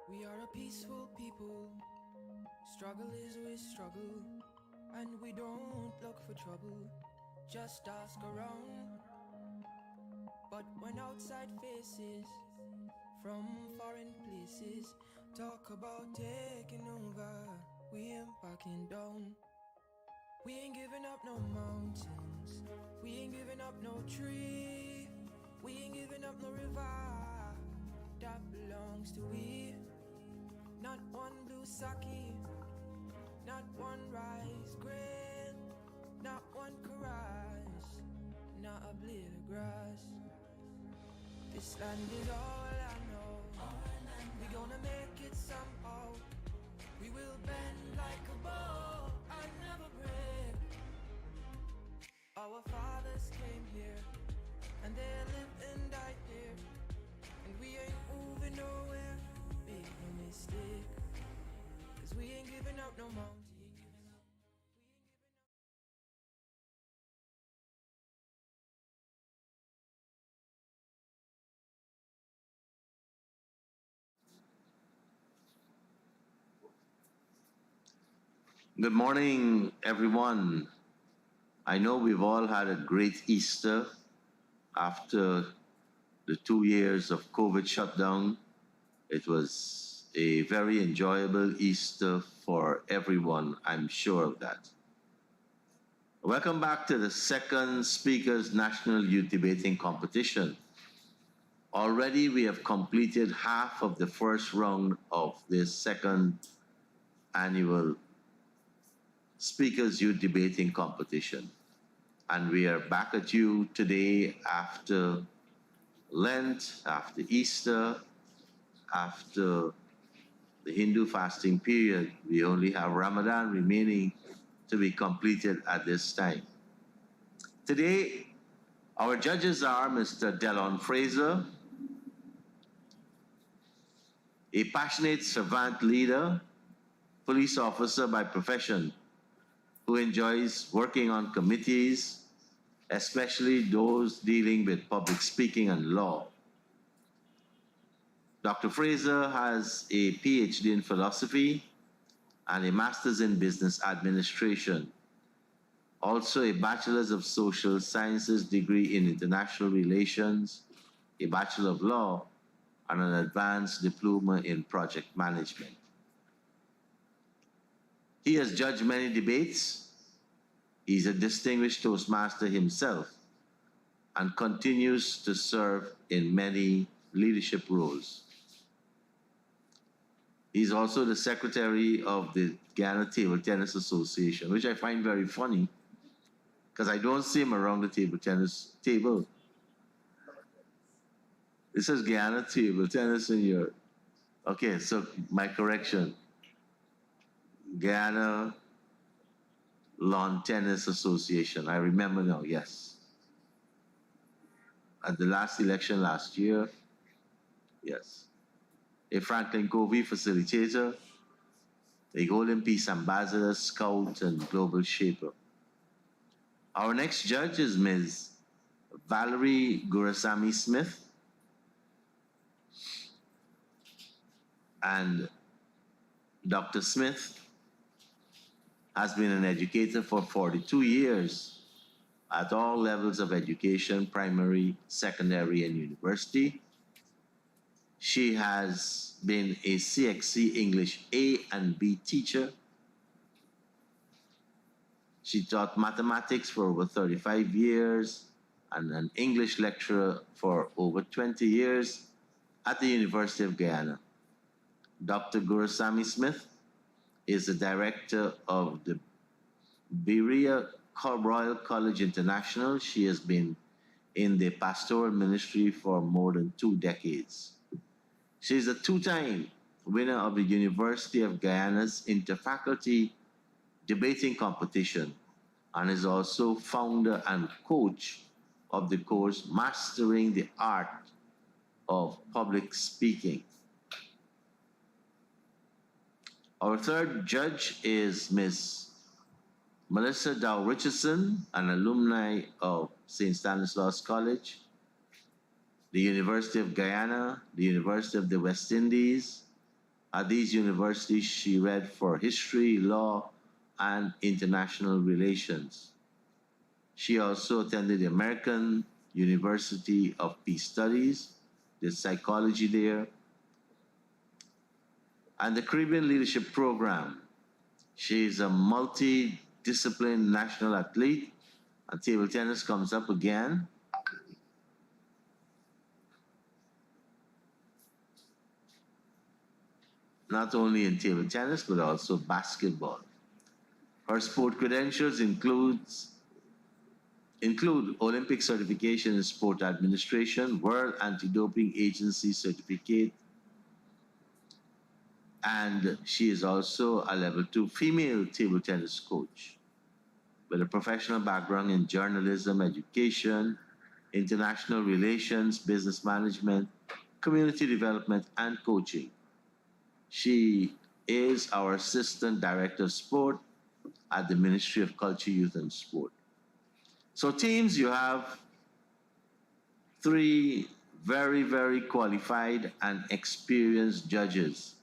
We are a peaceful people. Struggle is we struggle, and we don't look for trouble. Just ask around. But when outside faces from foreign places talk about taking over, we ain't backing down. We ain't giving up no mountains. We ain't giving up no tree. We ain't giving up no river that belongs to we. Not one blue sake, not one rice grain, not one karage, not a blade of grass. This land is all I know. We gonna make it somehow. We will bend like a bow and never break. Our fathers came here, and they lived and died here, and we ain't moving nowhere. Make no mistake, 'cause we ain't giving up no mountain. Good morning, everyone. I know we've all had a great Easter after the 2 years of COVID shutdown. It was a very enjoyable Easter for everyone, I'm sure of that. Welcome back to the second Speakers National Youth Debating Competition. Already we have completed half of the first round of this second annual Speakers Youth Debating Competition. And we are back at you today after Lent, after Easter, after the Hindu fasting period. We only have Ramadan remaining to be completed at this time. Today, our judges are Mr. Delon Fraser, a passionate servant leader, police officer by profession, who enjoys working on committees, especially those dealing with public speaking and law. Dr. Fraser has a PhD in philosophy and a master's in business administration, also a bachelor's of social sciences degree in international relations, a bachelor of law, and an advanced diploma in project management. He has judged many debates. He's a distinguished Toastmaster himself and continues to serve in many leadership roles. He's also the secretary of the Guyana Table Tennis Association, which I find very funny because I don't see him around the table tennis table. It says Guyana Table Tennis in your. Okay, so my correction. Guyana Lawn Tennis Association. I remember now, yes. At the last election last year, yes. A Franklin Covey facilitator, a Golden Peace Ambassador, Scout, and Global Shaper. Our next judge is Ms. Valerie Gurasamy Smith, and Dr. Smith has been an educator for 42 years at all levels of education, primary, secondary, and university. She has been a CXC English A and B teacher. She taught mathematics for over 35 years and an English lecturer for over 20 years at the University of Guyana. Dr. Gurasamy Smith is the director of the Berea Royal College International. She has been in the pastoral ministry for more than 2 decades. She is a 2-time winner of the University of Guyana's Interfaculty Debating Competition and is also founder and coach of the course Mastering the Art of Public Speaking. Our third judge is Ms. Melissa Dow Richardson, an alumni of St. Stanislaus College, the University of Guyana, the University of the West Indies, At these universities, she read for history, law, and international relations. She also attended the American University of Peace Studies, did psychology there, and the Caribbean Leadership Program. She is a multi-discipline national athlete, and table tennis comes up again. Not only in table tennis, but also basketball. Her sport credentials include Olympic certification in sport administration, World Anti-Doping Agency certificate, and she is also a level 2 female table tennis coach with a professional background in journalism, education, international relations, business management, community development, and coaching. She is our Assistant Director of Sport at the Ministry of Culture, Youth, and Sport. So, teams, you have three very, very qualified and experienced judges.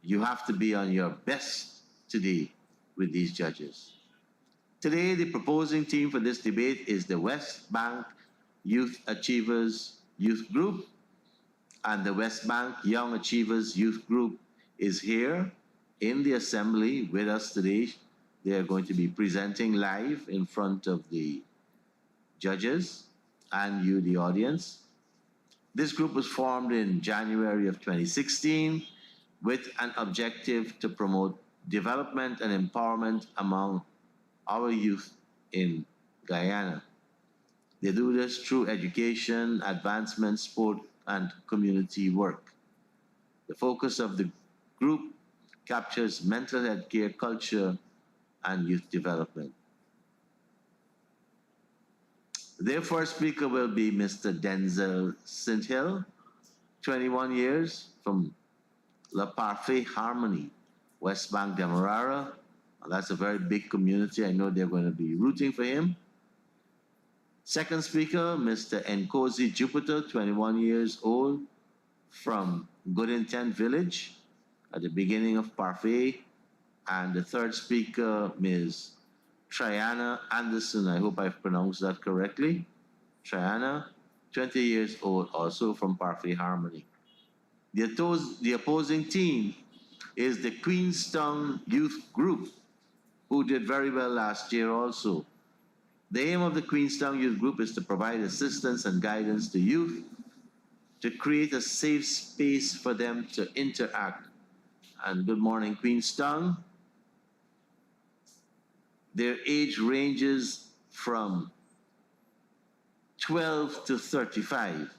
You have to be on your best today with these judges. Today, the proposing team for this debate is the West Bank Youth Achievers Youth Group, and the West Bank Young Achievers Youth Group is here in the assembly with us today. They are going to be presenting live in front of the judges and you, the audience. This group was formed in January of 2016 with an objective to promote development and empowerment among our youth in Guyana. They do this through education, advancement, sport, and community work. The focus of the group captures mental health care, culture, and youth development. Their first speaker will be Mr. Denzel Sinthill, 21 years, from La Parfait Harmony, West Bank, Demerara. That's a very big community. I know they're going to be rooting for him. Second speaker, Mr. Nkosi Jupiter, 21 years old, from Good Intent Village at the beginning of Parfait. And the third speaker, Ms. Triana Anderson. I hope I've pronounced that correctly. Triana, 20 years old, also from Parfait Harmony. The opposing team is the Queenstown Youth Group, who did very well last year also. The aim of the Queenstown Youth Group is to provide assistance and guidance to youth, to create a safe space for them to interact. And good morning, Queenstown. Their age ranges from 12 to 35.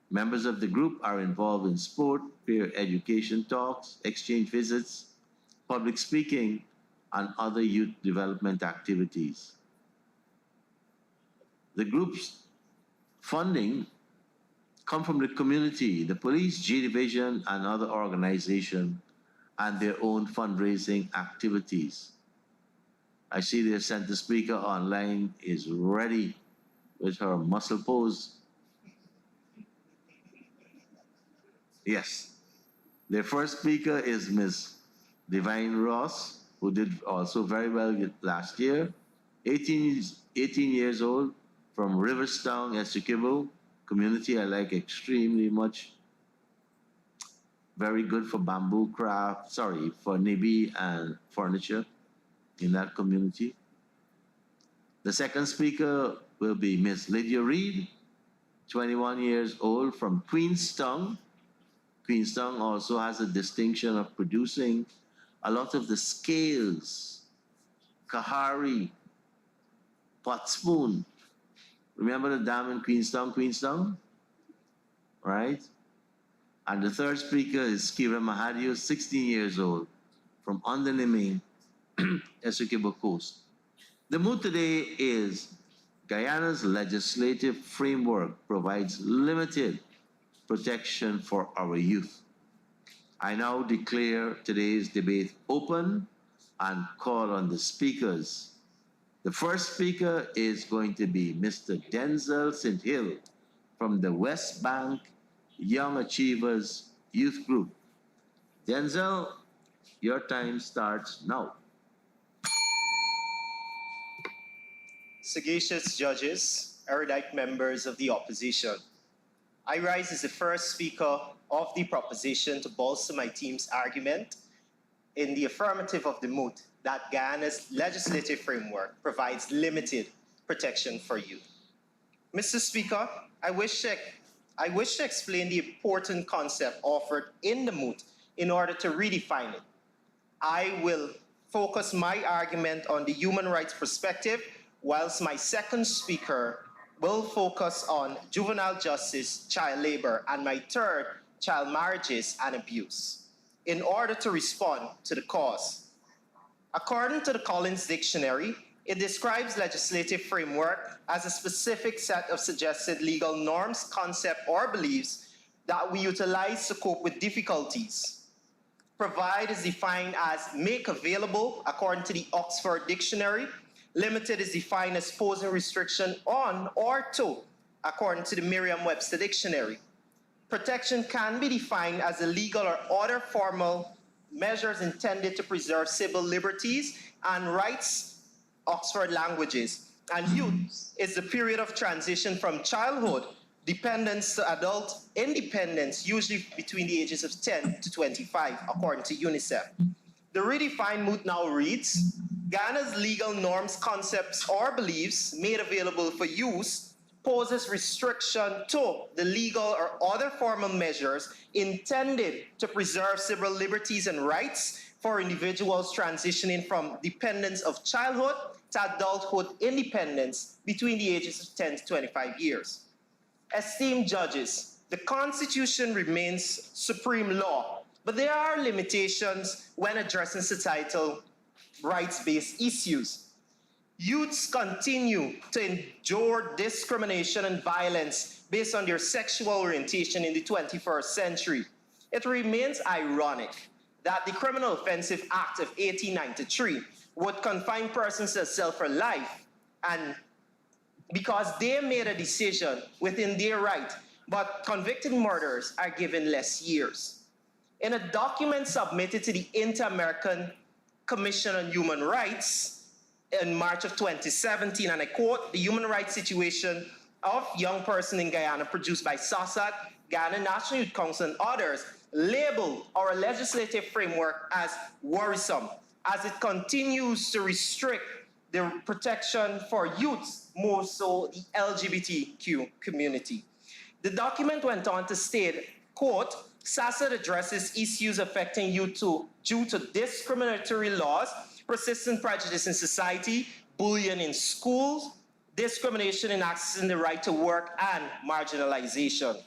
Members of the group are involved in sport, peer education talks, exchange visits, public speaking, and other youth development activities. The group's funding come from the community, the police, G Division, and other organizations, and their own fundraising activities. I see the center speaker online is ready with her muscle pose. Yes. Their first speaker is Ms. Divine Ross, who did also very well last year. 18 years old, from Riverstown, Essequibo community. I like extremely much. Very good for bamboo craft, for nibi and furniture in that community. The second speaker will be Ms. Lydia Reed, 21 years old, from Queenstown. Queenstown also has a distinction of producing a lot of the scales, kahari, pot spoon. Remember the dam in Queenstown? Right? And the third speaker is Kira Mahadio, 16 years old, from Underniming, Essequibo Coast. The mood today is Guyana's legislative framework provides limited protection for our youth. I now declare today's debate open and call on the speakers. The first speaker is going to be Mr. Denzel Sinthill from the West Bank Young Achievers Youth Group. Denzel, your time starts now. Sagacious judges, erudite members of the opposition, I rise as the first speaker of the proposition to bolster my team's argument in the affirmative of the moot that Guyana's legislative framework provides limited protection for youth. Mr. Speaker, I wish to explain the important concept offered in the moot in order to redefine it. I will focus my argument on the human rights perspective, whilst my second speaker will focus on juvenile justice, child labor, and my third, child marriages and abuse, in order to respond to the cause. According to the Collins Dictionary, it describes legislative framework as a specific set of suggested legal norms, concepts, or beliefs that we utilize to cope with difficulties. Provide is defined as make available, according to the Oxford Dictionary. Limited is defined as posing restriction on or to, according to the Merriam-Webster Dictionary. Protection can be defined as a legal or other formal measures intended to preserve civil liberties and rights, Oxford Languages. And youth is the period of transition from childhood dependence to adult independence, usually between the ages of 10 to 25, according to UNICEF. The redefined moot now reads, Guyana's legal norms, concepts, or beliefs made available for use poses restriction to the legal or other formal measures intended to preserve civil liberties and rights for individuals transitioning from dependence of childhood to adulthood independence between the ages of 10 to 25 years. Esteemed judges, the Constitution remains supreme law, but there are limitations when addressing societal rights-based issues. Youths continue to endure discrimination and violence based on their sexual orientation in the 21st century. It remains ironic that the Criminal Offensive Act of 1893 would confine persons to a cell for life, and because they made a decision within their right, but convicted murderers are given less years. In a document submitted to the Inter-American Commission on Human Rights in March of 2017, and I quote, the human rights situation of young person in Guyana produced by SASAT, Guyana National Youth Council, and others, labeled our legislative framework as worrisome, as it continues to restrict the protection for youths, more so the LGBTQ community. The document went on to state, quote, SASAT addresses issues affecting youth due to discriminatory laws, persistent prejudice in society, bullying in schools, discrimination in accessing the right to work, and marginalization.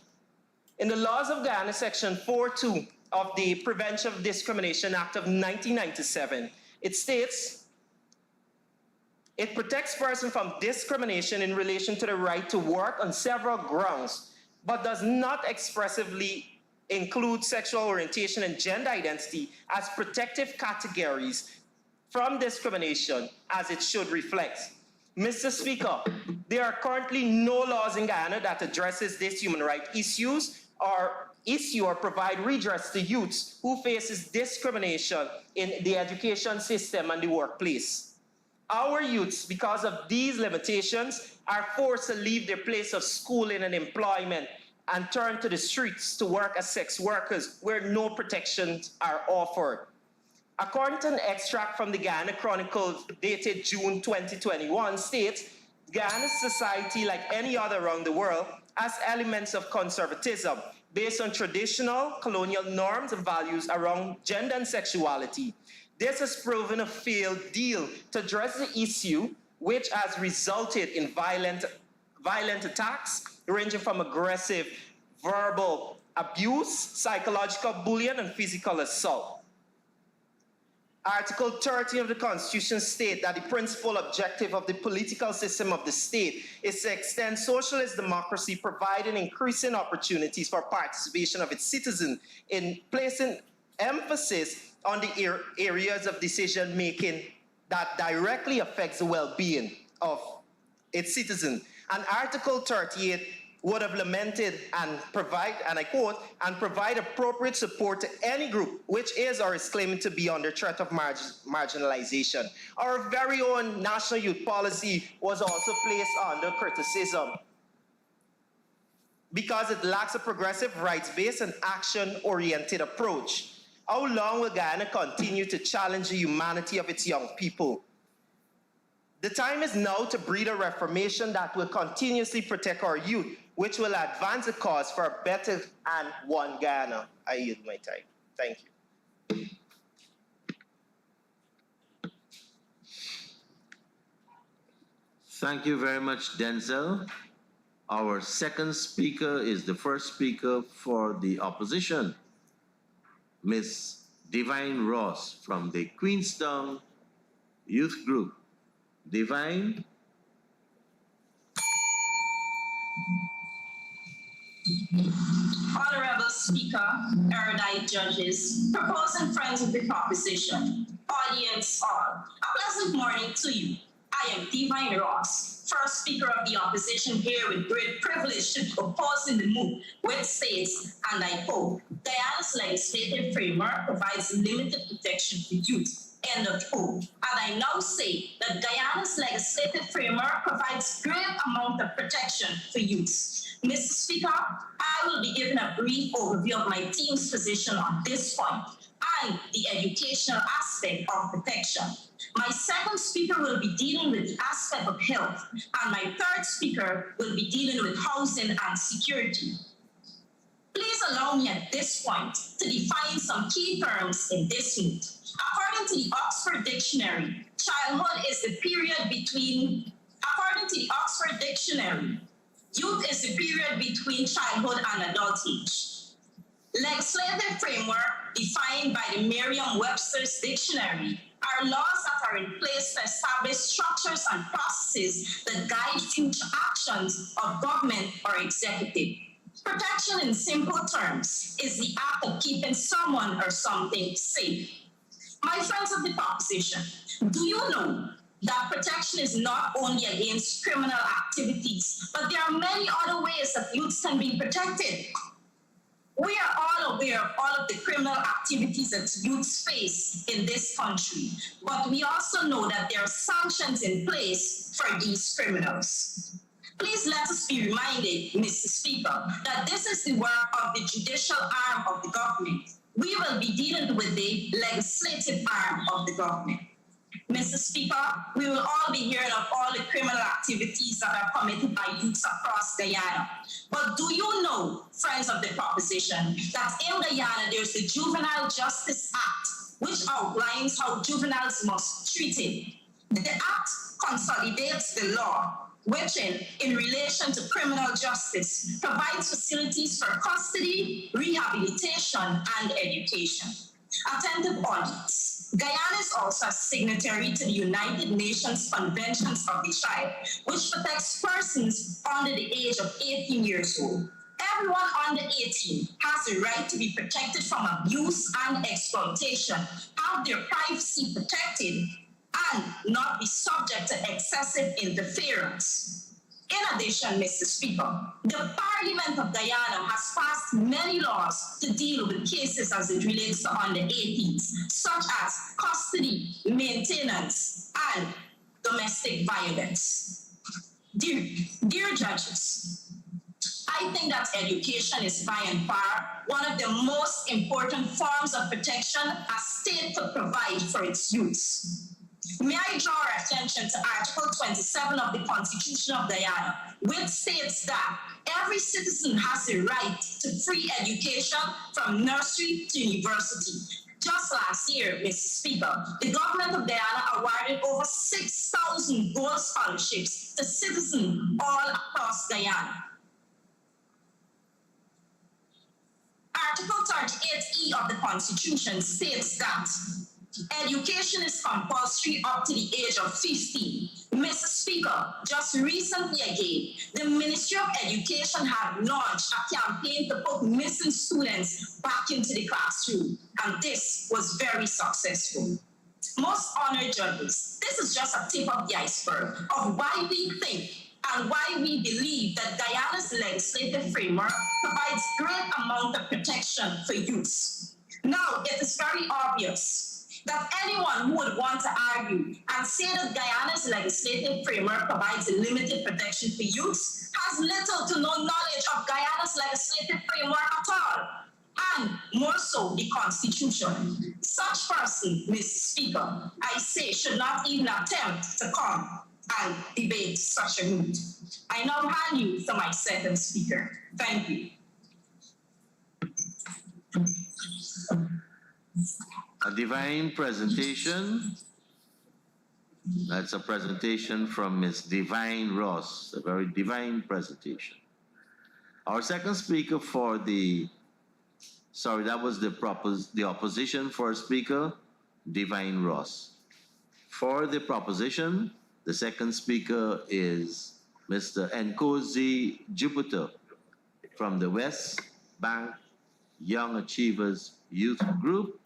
In the laws of Guyana, Section 4.2 of the Prevention of Discrimination Act of 1997, it states, it protects persons from discrimination in relation to the right to work on several grounds, but does not expressively include sexual orientation and gender identity as protective categories from discrimination as it should reflect. Mr. Speaker, there are currently no laws in Guyana that addresses these human rights issues or provide redress to youths who faces discrimination in the education system and the workplace. Our youths, because of these limitations, are forced to leave their place of schooling and employment and turn to the streets to work as sex workers where no protections are offered. According to an extract from the Guyana Chronicle dated June 2021 states, Guyana's society, like any other around the world, has elements of conservatism based on traditional colonial norms and values around gender and sexuality. This has proven a failed deal to address the issue, which has resulted in violent attacks ranging from aggressive verbal abuse, psychological bullying, and physical assault. Article 30 of the Constitution states that the principal objective of the political system of the state is to extend socialist democracy, providing increasing opportunities for participation of its citizens in placing emphasis on the areas of decision making that directly affects the well-being of its citizens. And Article 38 would have lamented and provide, and I quote, and provide appropriate support to any group which is or is claiming to be under threat of marginalization. Our very own national youth policy was also placed under criticism because it lacks a progressive rights-based and action-oriented approach. How long will Guyana continue to challenge the humanity of its young people? The time is now to breed a reformation that will continuously protect our youth, which will advance the cause for a better and one Guyana. I yield my time. Thank you. Thank you very much, Denzel. Our second speaker is the first speaker for the opposition, Ms. Divine Ross from the Queenstown Youth Group. Divine? Honorable Speaker, erudite judges, proposing friends of the proposition, audience all, a pleasant morning to you. I am Divine Ross, first Speaker of the opposition here with great privilege to propose in the move, which states, and I quote, Guyana's legislative framework provides limited protection for youth. End of quote. And I now say that Guyana's legislative framework provides great amount of protection for youth. Mr. Speaker, I will be giving a brief overview of my team's position on this point and the educational aspect of protection. My second speaker will be dealing with the aspect of health, and my third speaker will be dealing with housing and security. Please allow me at this point to define some key terms in this mood. According to the Oxford Dictionary, childhood is the period between, according to the Oxford Dictionary, youth is the period between childhood and adult age. Legislative framework defined by the Merriam-Webster's Dictionary are laws that are in place to establish structures and processes that guide future actions of government or executive. Protection in simple terms is the act of keeping someone or something safe. My friends of the proposition, do you know that protection is not only against criminal activities, but there are many other ways that youths can be protected? We are all aware of all of the criminal activities that youths face in this country, but we also know that there are sanctions in place for these criminals. Please let us be reminded, Mr. Speaker, that this is the work of the judicial arm of the government. We will be dealing with the legislative arm of the government. Mr. Speaker, we will all be hearing of all the criminal activities that are committed by youths across Guyana. But do you know, friends of the proposition, that in Guyana there's the Juvenile Justice Act, which outlines how juveniles must be treated. The act consolidates the law, which in relation to criminal justice, provides facilities for custody, rehabilitation, and education. Attentive audience. Guyana is also a signatory to the United Nations Conventions of the Child, which protects persons under the age of 18 years old. Everyone under 18 has the right to be protected from abuse and exploitation, have their privacy protected, and not be subject to excessive interference. In addition, Mr. Speaker, the Parliament of Guyana has passed many laws to deal with cases as it relates to under 18s, such as custody, maintenance, and domestic violence. Dear judges, I think that education is by and far one of the most important forms of protection a state could provide for its youths. May I draw our attention to Article 27 of the Constitution of Guyana, which states that every citizen has a right to free education from nursery to university. Just last year, Mr. Speaker, the government of Guyana awarded over 6,000 gold scholarships to citizens all across Guyana. Article 38E of the Constitution states that education is compulsory up to the age of 15. Mr. Speaker, just recently again, the Ministry of Education had launched a campaign to put missing students back into the classroom, and this was very successful. Most honored judges, this is just a tip of the iceberg of why we think and why we believe that Guyana's legislative framework provides great amount of protection for youths. Now, it is very obvious that anyone who would want to argue and say that Guyana's legislative framework provides a limited protection for youths has little to no knowledge of Guyana's legislative framework at all, and more so the Constitution. Such person, Mr. Speaker, I say should not even attempt to come and debate such a moot. I now hand you to my second speaker. Thank you. A divine presentation. That's a presentation from Miss Divine Ross, a very divine presentation. Our second speaker for that was the opposition for speaker, Divine Ross. For the proposition, the second speaker is Mr. Nkosi Jupiter from the West Bank Young Achievers Youth Group.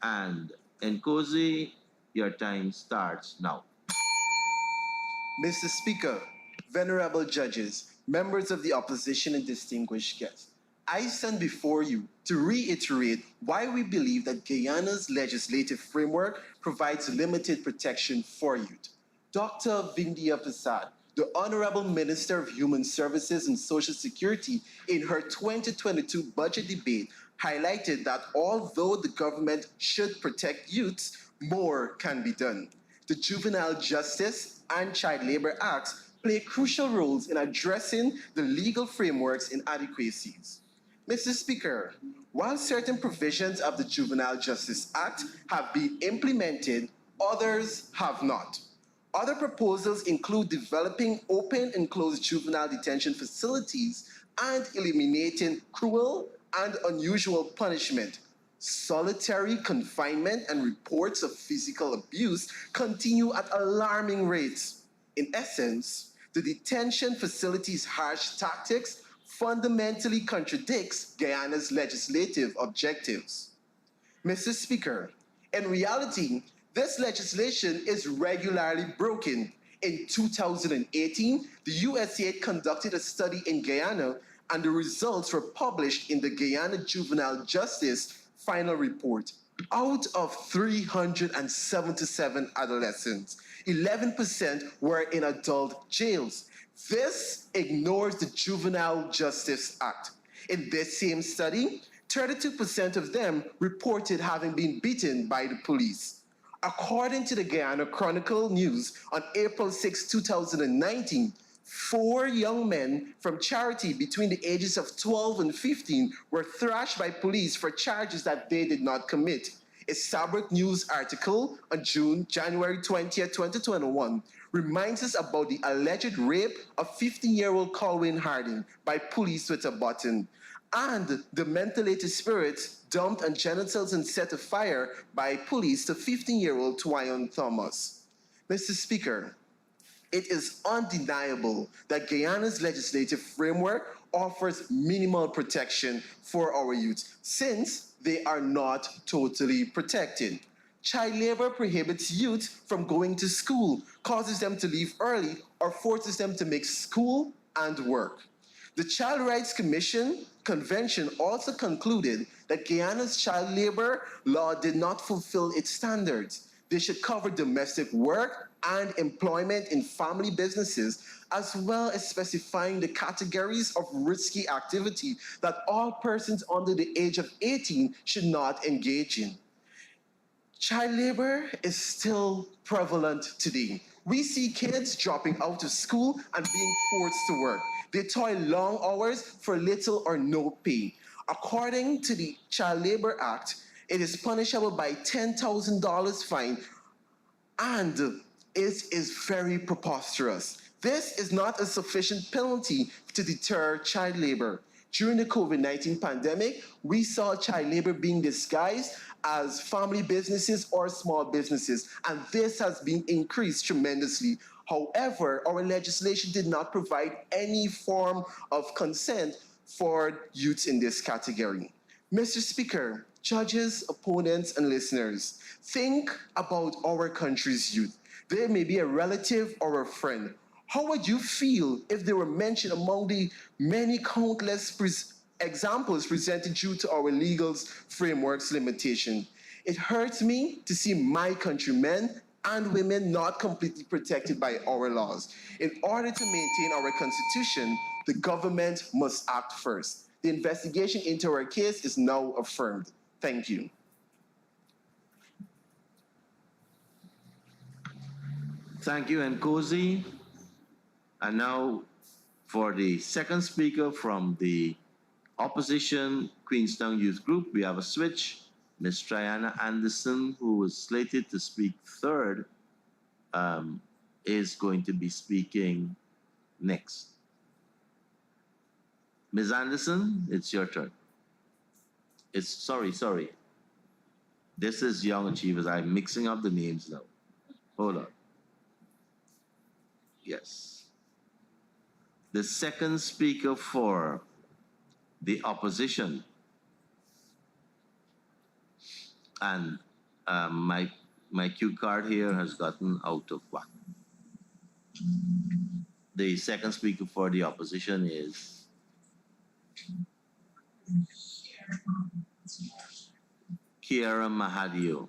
And Nkosi, your time starts now. Mr. Speaker, venerable judges, members of the opposition and distinguished guests, I stand before you to reiterate why we believe that Guyana's legislative framework provides limited protection for youth. Dr. Vindhya Prasad, the Honorable Minister of Human Services and Social Security, in her 2022 budget debate, highlighted that although the government should protect youths, more can be done. The Juvenile Justice and Child Labor Acts play crucial roles in addressing the legal framework's inadequacies. Mr. Speaker, while certain provisions of the Juvenile Justice Act have been implemented, others have not. Other proposals include developing open and closed juvenile detention facilities and eliminating cruel and unusual punishment. Solitary confinement and reports of physical abuse continue at alarming rates. In essence, the detention facility's harsh tactics fundamentally contradicts Guyana's legislative objectives. Mr. Speaker, in reality, this legislation is regularly broken. In 2018, the USAID conducted a study in Guyana, and the results were published in the Guyana Juvenile Justice Final Report. Out of 377 adolescents, 11% were in adult jails. This ignores the Juvenile Justice Act. In this same study, 32% of them reported having been beaten by the police. According to the Guyana Chronicle News on April 6, 2019, 4 young men from Charity between the ages of 12 and 15 were thrashed by police for charges that they did not commit. A Sabric News article on January 20, 2021 reminds us about the alleged rape of 15-year-old Colwyn Harding by police with a button, and the mentholated spirits dumped on genitals and set afire by police to 15-year-old Twayon Thomas. Mr. Speaker, it is undeniable that Guyana's legislative framework offers minimal protection for our youth, since they are not totally protected. Child labor prohibits youth from going to school, causes them to leave early, or forces them to mix school and work. The Child Rights Convention also concluded that Guyana's child labor law did not fulfill its standards. They should cover domestic work and employment in family businesses, as well as specifying the categories of risky activity that all persons under the age of 18 should not engage in. Child labor is still prevalent today. We see kids dropping out of school and being forced to work. They toil long hours for little or no pay. According to the Child Labor Act, it is punishable by $10,000 fine, and it is very preposterous. This is not a sufficient penalty to deter child labor. During the COVID-19 pandemic, we saw child labor being disguised as family businesses or small businesses, and this has been increased tremendously. However, our legislation did not provide any form of consent for youths in this category. Mr. Speaker, judges, opponents, and listeners, think about our country's youth. They may be a relative or a friend. How would you feel if they were mentioned among the many countless examples presented due to our legal framework's limitation? It hurts me to see my countrymen and women not completely protected by our laws. In order to maintain our constitution, the government must act first. The investigation into our case is now affirmed. Thank you. Thank you, Nkosi. And now for the second speaker from the opposition Queenstown Youth Group, we have a switch. Ms. Triana Anderson, who was slated to speak third, is going to be speaking next. Ms. Anderson, it's your turn. Sorry. This is Young Achievers. I'm mixing up the names now. Hold on. Yes. The second speaker for the opposition. And my cue card here has gotten out of whack. The second speaker for the opposition is Kiara Mahadio.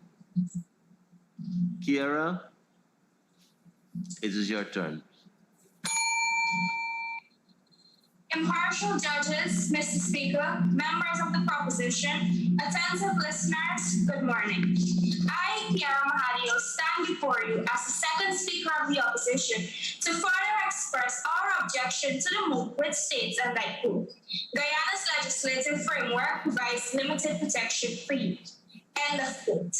Kiara, it is your turn. Impartial judges, Mr. Speaker, members of the proposition, attentive listeners, good morning. I, Kiara Mahadio, stand before you as the second speaker of the opposition to further express our objection to the move which states, and I quote, Guyana's legislative framework provides limited protection for youth. End of quote.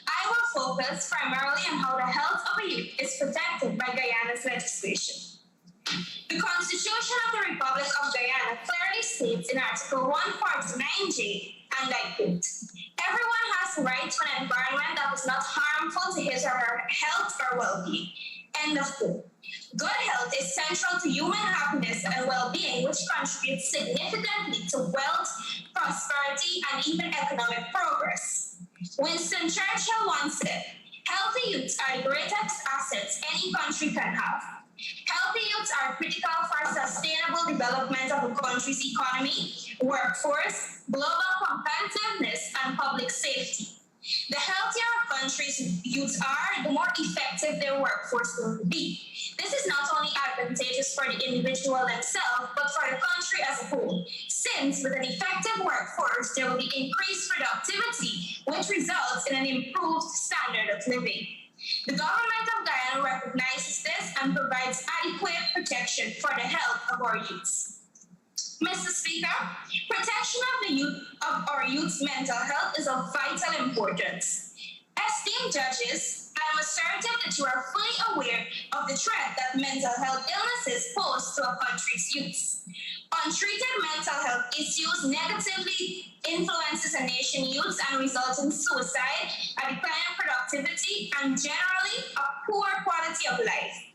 I will focus primarily on how the health of a youth is protected by Guyana's legislation. The Constitution of the Republic of Guyana clearly states in Article 149J, and I quote, everyone has the right to an environment that is not harmful to his or her health or well-being. End of quote. Good health is central to human happiness and well-being, which contributes significantly to wealth, prosperity, and even economic progress. Winston Churchill once said, healthy youths are the greatest assets any country can have. Healthy youths are critical for sustainable development of a country's economy, workforce, global competitiveness, and public safety. The healthier a country's youths are, the more effective their workforce will be. This is not only advantageous for the individual themselves, but for the country as a whole, since with an effective workforce, there will be increased productivity, which results in an improved standard of living. The government of Guyana recognizes this and provides adequate protection for the health of our youths. Mr. Speaker, protection of our youth's mental health is of vital importance. Esteemed judges, I am assertive that you are fully aware of the threat that mental health illnesses pose to a country's youths. Untreated mental health issues negatively influences a nation's youth and results in suicide, a decline in productivity, and generally a poor quality of life.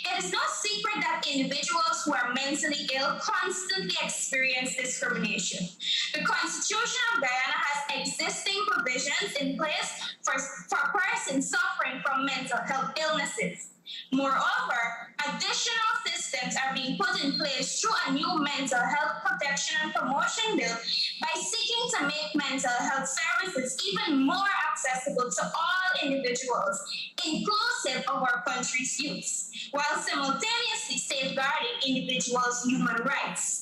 It is no secret that individuals who are mentally ill constantly experience discrimination. The Constitution of Guyana has existing provisions in place for persons suffering from mental health illnesses. Moreover, additional systems are being put in place through a new mental health protection and promotion bill by seeking to make mental health services even more accessible to all individuals, inclusive of our country's youth, while simultaneously safeguarding individuals' human rights.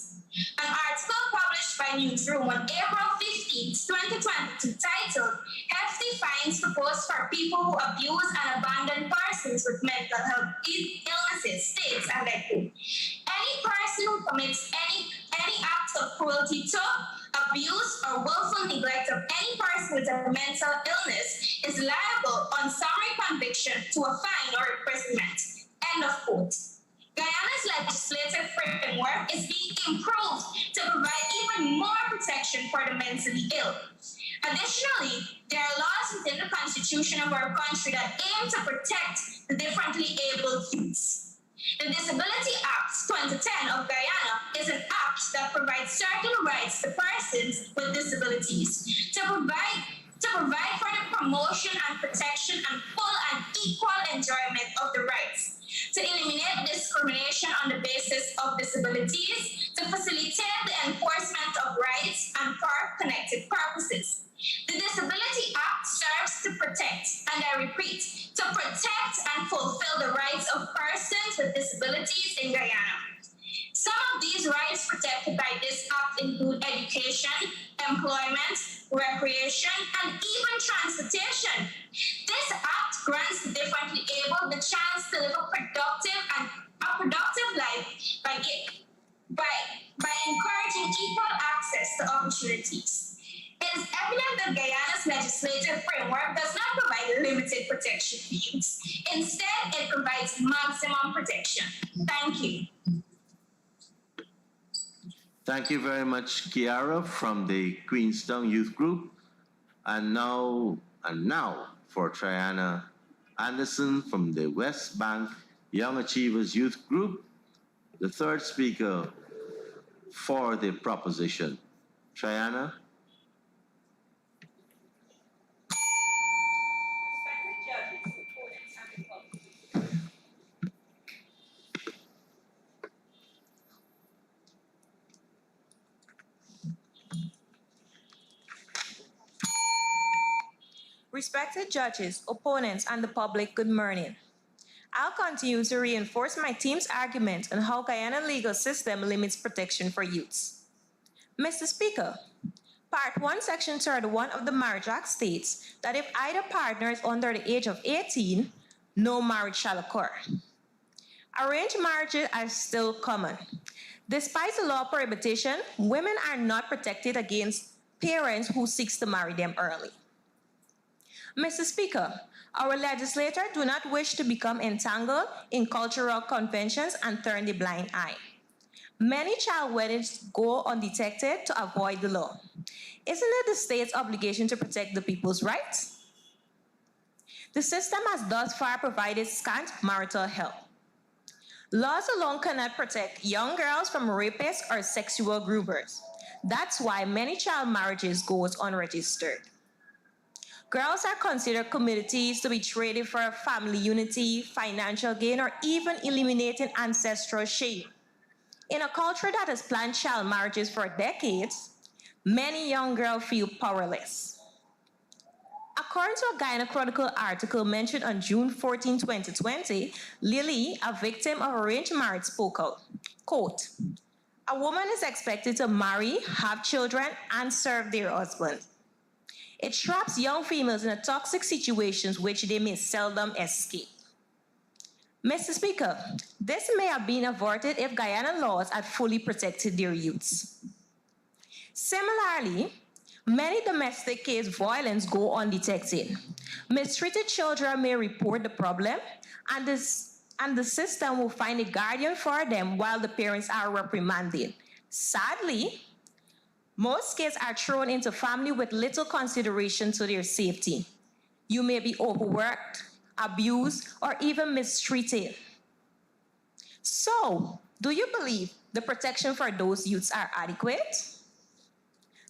An article published by Newsroom on April 15, 2022, titled Hefty Fines Proposed for People Who Abuse and Abandon Persons with Mental Health Illnesses states, and I quote, any person who commits any act of cruelty to, abuse, or willful neglect of any person with a mental illness is liable on summary conviction to a fine or imprisonment. End of quote. Guyana's legislative framework is being improved to provide even more protection for the mentally ill. Additionally, there are laws within the Constitution of our country that aim to protect the differently abled youths. The Disability Act 2010 of Guyana is an act that provides certain rights to persons with disabilities to provide for the promotion and protection and full and equal enjoyment of the rights, to eliminate discrimination disabilities to facilitate the enforcement of rights and for connected purposes. The Disability Act serves to protect, and I repeat, to protect and fulfill the rights of persons with disabilities in Guyana. Some of these rights protected by this act include education, employment, recreation, and even transportation. This act grants the differently able the chance to live a productive life by encouraging equal access to opportunities. It is evident that Guyana's legislative framework does not provide limited protection for youths. Instead, it provides maximum protection. Thank you. Thank you very much, Kiara from the Queenstown Youth Group. And now for Triana Anderson from the West Bank Young Achievers Youth Group, the third speaker for the proposition. Triana. Respected judges, opponents, and the public, good morning. I'll continue to reinforce my team's argument on how Guyana legal system limits protection for youths. Mr. Speaker, Part 1, Section 31 of the Marriage Act states that if either partner is under the age of 18, no marriage shall occur. Arranged marriages are still common. Despite the law prohibition, women are not protected against parents who seek to marry them early. Mr. Speaker, our legislators do not wish to become entangled in cultural conventions and turn the blind eye. Many child weddings go undetected to avoid the law. Isn't it the state's obligation to protect the people's rights? The system has thus far provided scant marital help. Laws alone cannot protect young girls from rapists or sexual groomers. That's why many child marriages go unregistered. Girls are considered commodities to be traded for family unity, financial gain, or even eliminating ancestral shame. In a culture that has planned child marriages for decades, many young girls feel powerless. According to a Guyana Chronicle article mentioned on June 14, 2020, Lily, a victim of arranged marriage, spoke out, quote, "A woman is expected to marry, have children, and serve their husband. It traps young females in a toxic situations which they may seldom escape." Mr. Speaker, this may have been averted if Guyana laws had fully protected their youths. Similarly, many domestic case violence go undetected. Mistreated children may report the problem, and the system will find a guardian for them while the parents are reprimanded. Sadly, most kids are thrown into family with little consideration to their safety. You may be overworked, abused, or even mistreated. So, do you believe the protection for those youths are adequate?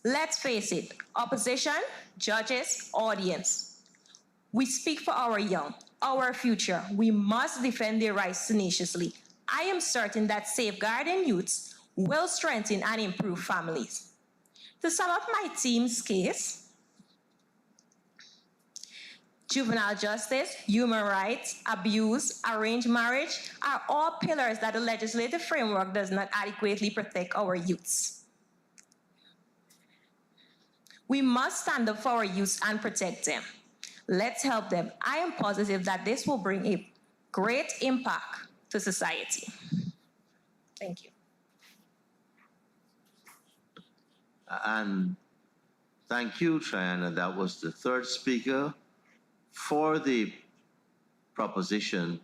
Let's face it, opposition, judges, audience. We speak for our young, our future. We must defend their rights tenaciously. I am certain that safeguarding youths will strengthen and improve families. To sum up my team's case, juvenile justice, human rights, abuse, arranged marriage are all pillars that the legislative framework does not adequately protect our youths. We must stand up for our youth and protect them. Let's help them. I am positive that this will bring a great impact to society. Thank you. And thank you, Triana. That was the third speaker for the proposition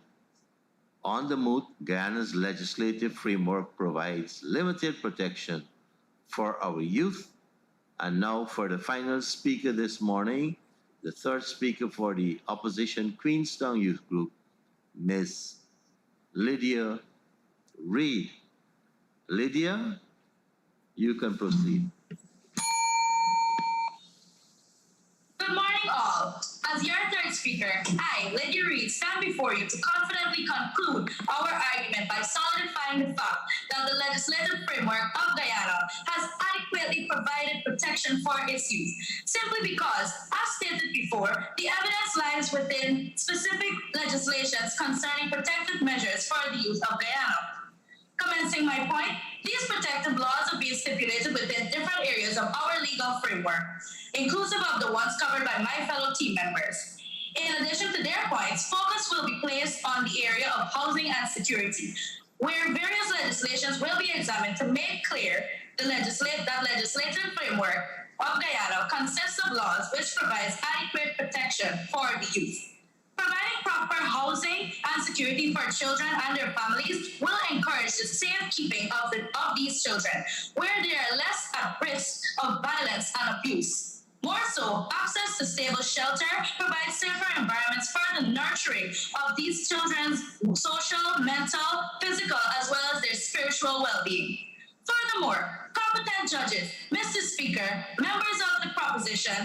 on the moot. Guyana's legislative framework provides limited protection for our youth. And now for the final speaker this morning, the third speaker for the opposition Queenstown Youth Group, Ms. Lydia Reed. Lydia, you can proceed. Good morning, all. As your third speaker, I, Lydia Reed, stand stand before you to confidently conclude our argument by solidifying the fact that the legislative framework of Guyana has adequately provided protection for its youth, simply because, as stated before, the evidence lies within specific legislations concerning protective measures for the youth of Guyana. Commencing my point, these protective laws are being stipulated within different areas of our legal framework, inclusive of the ones covered by my fellow team members. In addition to their points, focus will be placed on the area of housing and security, where various legislations will be examined to make clear that legislative framework of Guyana consists of laws which provides adequate protection for the youth. Providing proper housing and security for children and their families will encourage the safekeeping of these children, where they are less at risk of violence and abuse. More so, access to stable shelter provides safer environments for the nurturing of these children's social, mental, physical, as well as their spiritual well-being. Furthermore, competent judges, Mr. Speaker, members of the proposition,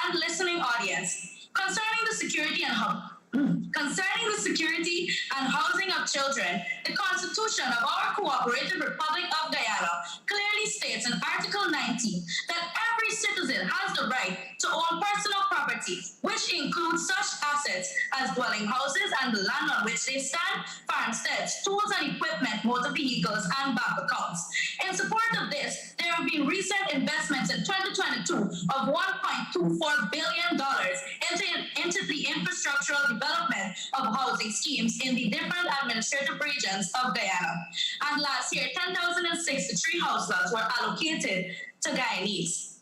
and listening audience, concerning the security and housing of children, the Constitution of our Cooperative Republic of Guyana clearly states in Article 19 that every citizen has the right to own personal property, which includes such assets as dwelling houses and the land on which they stand, farmsteads, tools and equipment, motor vehicles, and bank accounts. In support of this, there have been recent investments in 2022 of $1.24 billion into the infrastructural development of housing schemes in the different administrative regions of Guyana. And last year, 10,063 house lots were allocated to Guyanese.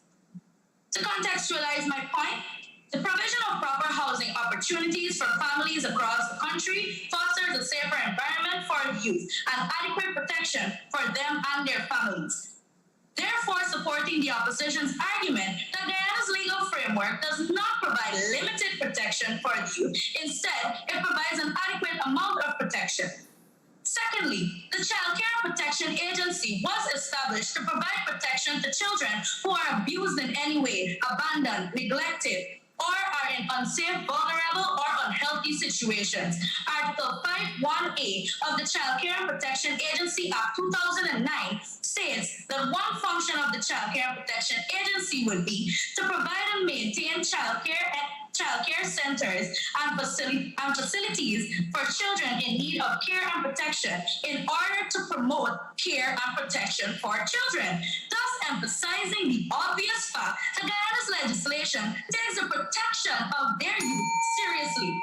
To contextualize my point, the provision of proper housing opportunities for families across the country fosters a safer environment for the youth and adequate protection for them and their families. Therefore, supporting the opposition's argument that Guyana's legal framework does not provide limited protection for the youth. Instead, it provides an adequate amount of protection. Secondly, the Child Care Protection Agency was established to provide protection to children who are abused in any way, abandoned, neglected, or are in unsafe, vulnerable, or unhealthy situations. Article 5(1)(a) of the Child Care and Protection Agency Act 2009 states that one function of the Child Care and Protection Agency would be to provide and maintain child care centers and facilities for children in need of care and protection in order to promote care and protection for children, thus emphasizing the obvious fact that Guyana's legislation takes the protection of their youth seriously.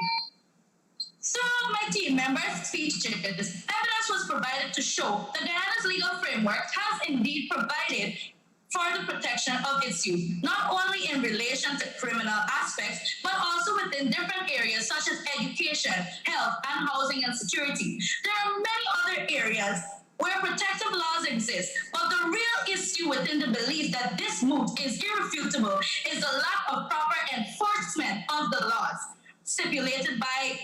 Throughout my team members' speeches, evidence was provided to show that Guyana's legal framework has indeed provided for the protection of its youth, not only in relation to criminal aspects, but also within different areas such as education, health, and housing and security. There are many other areas where protective laws exist, but the real issue within the belief that this moot is irrefutable is the lack of proper enforcement of the laws stipulated by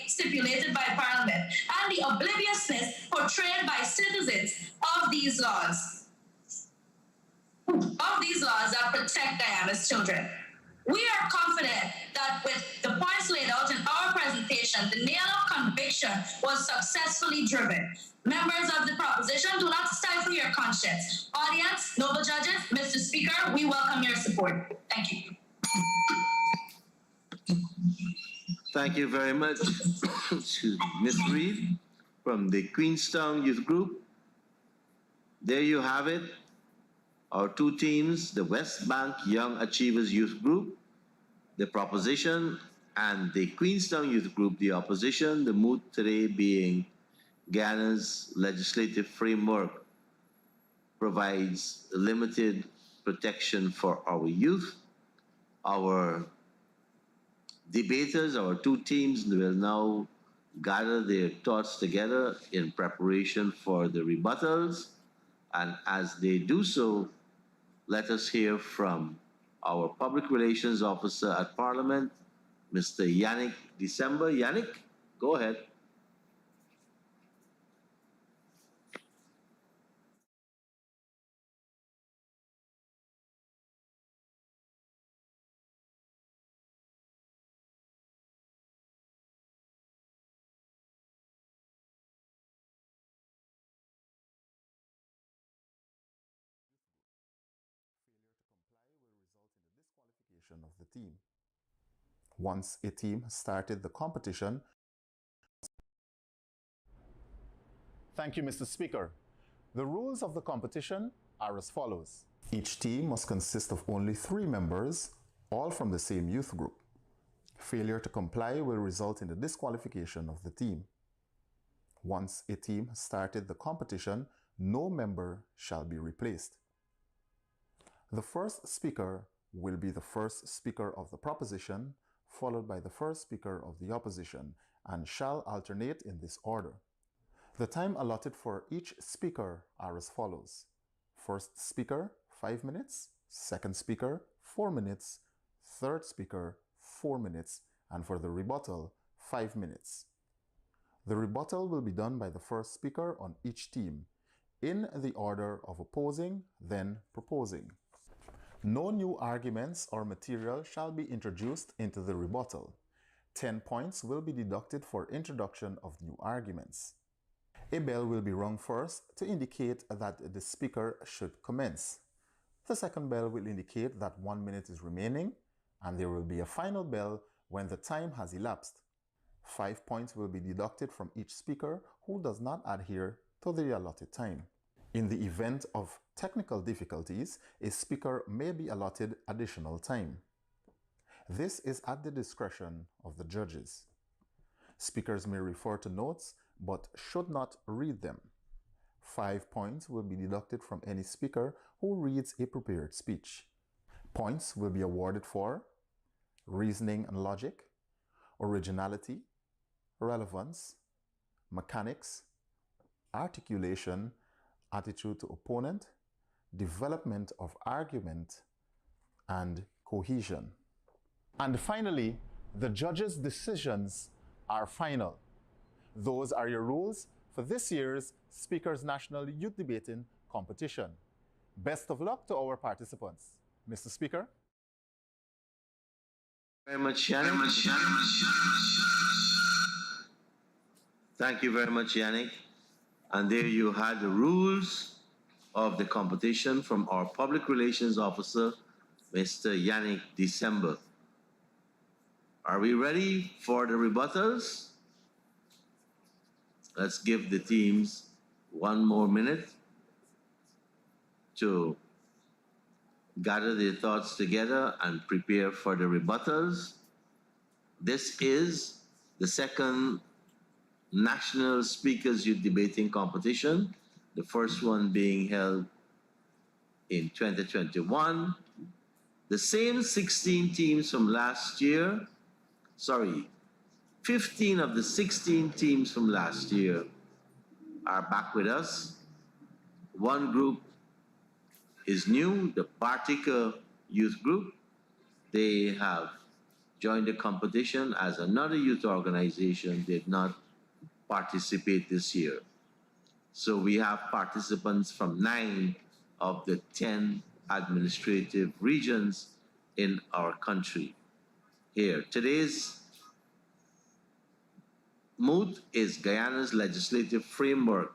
Parliament and the obliviousness portrayed by citizens of these laws that protect Guyana's children. We are confident that with the points laid out in our presentation, the nail of conviction was successfully driven. Members of the proposition, do not stifle your conscience. Audience, noble judges, Mr. Speaker, we welcome your support. Thank you. Thank you very much. Excuse me. Ms. Reed from the Queenstown Youth Group. There you have it. Our two teams, the West Bank Young Achievers Youth Group, the proposition, and the Queenstown Youth Group, the opposition. The moot today being Guyana's legislative framework provides limited protection for our youth. Our debaters, our two teams, will now gather their thoughts together in preparation for the rebuttals. And as they do so, let us hear from our Public Relations Officer at Parliament, Mr. Yannick December. Yannick, go ahead. of the team. Once a team has started the competition. Thank you, Mr. Speaker. The rules of the competition are as follows. Each team must consist of only 3 members, all from the same youth group. Failure to comply will result in the disqualification of the team. Once a team has started the competition, no member shall be replaced. The first speaker will be the first speaker of the proposition, followed by the first speaker of the opposition, and shall alternate in this order. The time allotted for each speaker are as follows. First speaker, 5 minutes. Second speaker, 4 minutes. Third speaker, 4 minutes. And for the rebuttal, 5 minutes. The rebuttal will be done by the first speaker on each team, in the order of opposing, then proposing. No new arguments or material shall be introduced into the rebuttal. 10 points will be deducted for introduction of new arguments. A bell will be rung first to indicate that the speaker should commence. The second bell will indicate that 1 minute is remaining, and there will be a final bell when the time has elapsed. 5 points will be deducted from each speaker who does not adhere to the allotted time. In the event of technical difficulties, a speaker may be allotted additional time. This is at the discretion of the judges. Speakers may refer to notes but should not read them. 5 points will be deducted from any speaker who reads a prepared speech. Points will be awarded for reasoning and logic, originality, relevance, mechanics, articulation, attitude to opponent, development of argument, and cohesion. And finally, the judges' decisions are final. Those are your rules for this year's Speakers National Youth Debating Competition. Best of luck to our participants. Mr. Speaker. Very much, Yannick. Thank you very much, Yannick. And there you had the rules of the competition from our Public Relations Officer, Mr. Yannick December. Are we ready for the rebuttals? Let's give the teams 1 more minute to gather their thoughts together and prepare for the rebuttals. This is the second National Speakers Youth Debating Competition, the first one being held in 2021. The same 16 teams from last year, 15 of the 16 teams from last year are back with us. One group is new, the Bartica Youth Group. They have joined the competition as another youth organization, did not participate this year. So we have participants from 9 of the 10 administrative regions in our country here. Today's moot is Guyana's legislative framework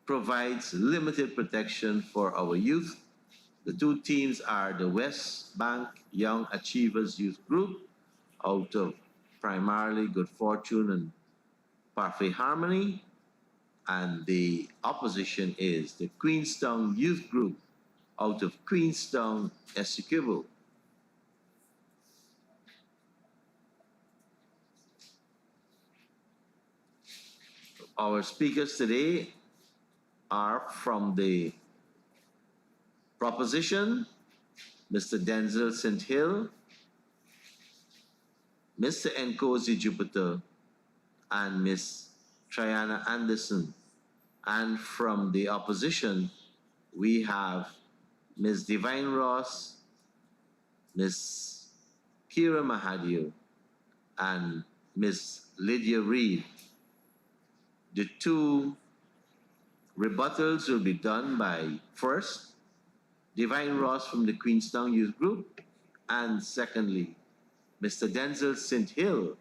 provides limited protection for our youth. The 2 teams are the West Bank Young Achievers Youth Group out of primarily Good Fortune and Parfait Harmony, and the opposition is the Queenstown Youth Group out of Queenstown, Essequibo. Our speakers today are from the proposition, Mr. Denzel St. Hill, Mr. Nkosi Jupiter, and Ms. Triana Anderson. And from the opposition, we have Ms. Divine Ross, Ms. Kira Mahadio, and Ms. Lydia Reed. The 2 rebuttals will be done by first, Divine Ross from the Queenstown Youth Group, and secondly, Mr. Denzel St. Hill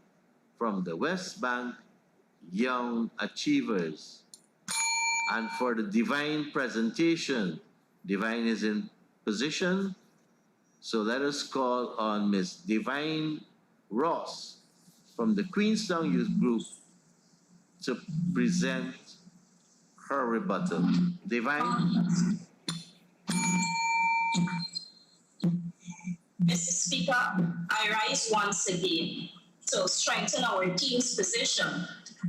from the West Bank Young Achievers. And for the Divine presentation, Divine is in position. So let us call on Miss Divine Ross from the Queenstown Youth Group to present her rebuttal. Divine? Mr. Speaker, I rise once again to strengthen our team's position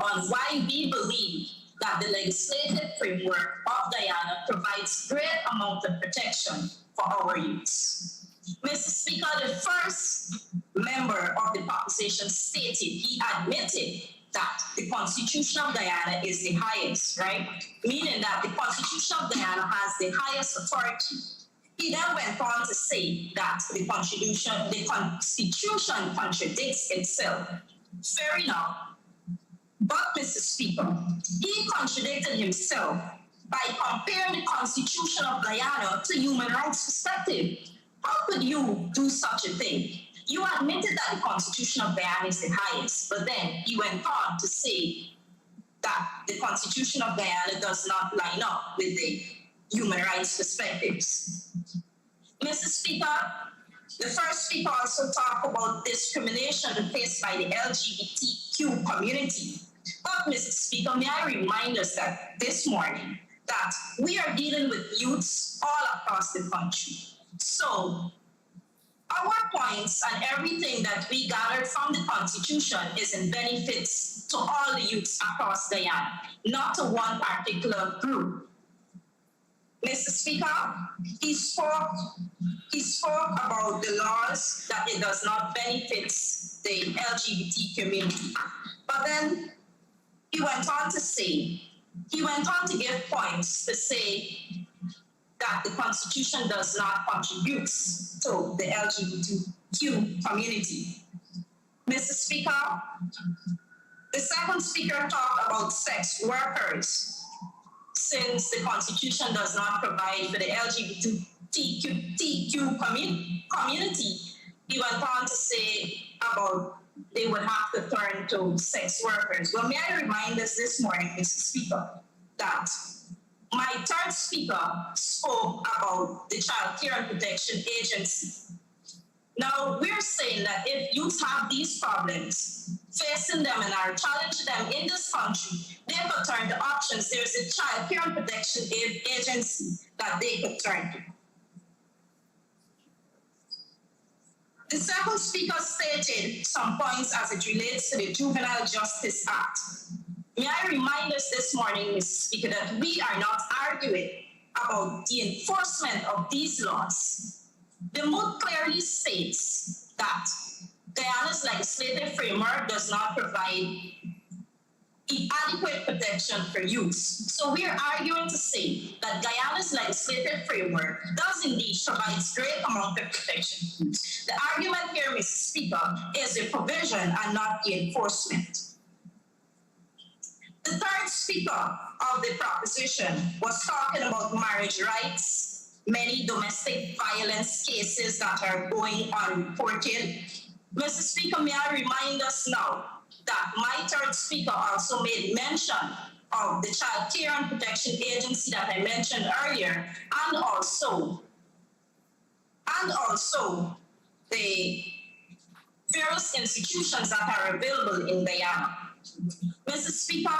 on why we believe that the legislative framework of Guyana provides great amount of protection for our youths. Mr. Speaker, the first member of the proposition stated he admitted that the Constitution of Guyana is the highest, right? Meaning that the Constitution of Guyana has the highest authority. He then went on to say that the Constitution contradicts itself. Fair enough. But, Mr. Speaker, he contradicted himself by comparing the Constitution of Guyana to human rights perspective. How could you do such a thing? You admitted that the Constitution of Guyana is the highest, but then you went on to say that the Constitution of Guyana does not line up with the human rights perspectives. Mr. Speaker, the first speaker also talked about discrimination faced by the LGBTQ community. But, Mr. Speaker, may I remind us that this morning that we are dealing with youths all across the country. So, our points and everything that we gathered from the Constitution is in benefits to all the youths across Guyana, not to one particular group. Mr. Speaker, he spoke about the laws that it does not benefit the LGBT community. But then he went on to give points to say that the Constitution does not contribute to the LGBTQ community. Mr. Speaker, the second speaker talked about sex workers. Since the Constitution does not provide for the LGBTQ community, he went on to say about they would have to turn to sex workers. Well, may I remind us this morning, Mr. Speaker, that my third speaker spoke about the Child Care and Protection Agency. Now, we're saying that if youth have these problems, facing them and are challenging them in this country, they could turn to options. There's a Child Care and Protection Agency that they could turn to. The second speaker stated some points as it relates to the Juvenile Justice Act. May I remind us this morning, Mr. Speaker, that we are not arguing about the enforcement of these laws. The moot clearly states that Guyana's legislative framework does not provide adequate protection for youths. So we are arguing to say that Guyana's legislative framework does indeed provide great amount of protection. The argument here, Mr. Speaker, is the provision and not the enforcement. The third speaker of the proposition was talking about marriage rights, many domestic violence cases that are going unreported. Mr. Speaker, may I remind us now that my third speaker also made mention of the Child Care and Protection Agency that I mentioned earlier, and also the various institutions that are available in Guyana. Mr. Speaker,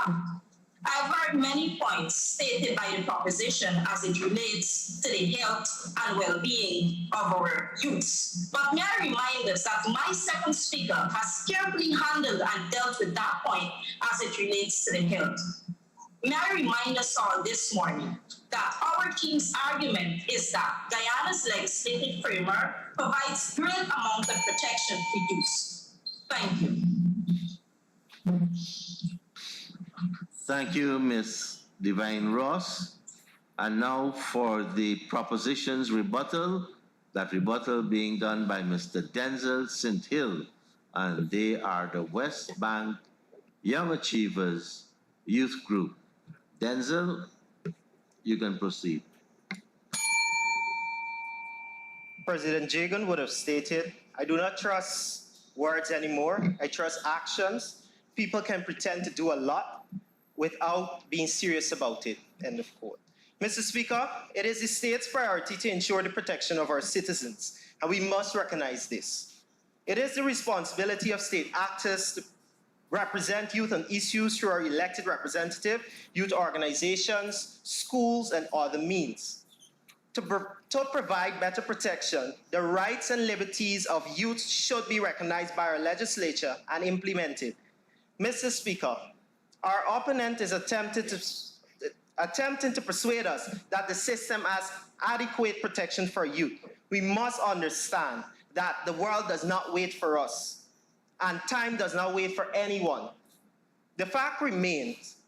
I've heard many points stated by the proposition as it relates to the health and well-being of our youths. But may I remind us that my second speaker has carefully handled and dealt with that point as it relates to the health. May I remind us all this morning that our team's argument is that Guyana's legislative framework provides great amount of protection for youths. Thank you. Thank you, Ms. Divine Ross. And now for the propositions rebuttal, that rebuttal being done by Mr. Denzel St. Hill, and they are the West Bank Young Achievers Youth Group. Denzel, you can proceed. President Jagan would have stated, I do not trust words anymore. I trust actions. People can pretend to do a lot without being serious about it, end of quote. Mr. Speaker, it is the state's priority to ensure the protection of our citizens, and we must recognize this. It is the responsibility of state actors to represent youth on issues through our elected representative, youth organizations, schools, and other means. To provide better protection, the rights and liberties of youth should be recognized by our legislature and implemented. Mr. Speaker, our opponent is attempting to persuade us that the system has adequate protection for youth. We must understand that the world does not wait for us, and time does not wait for anyone. The fact remains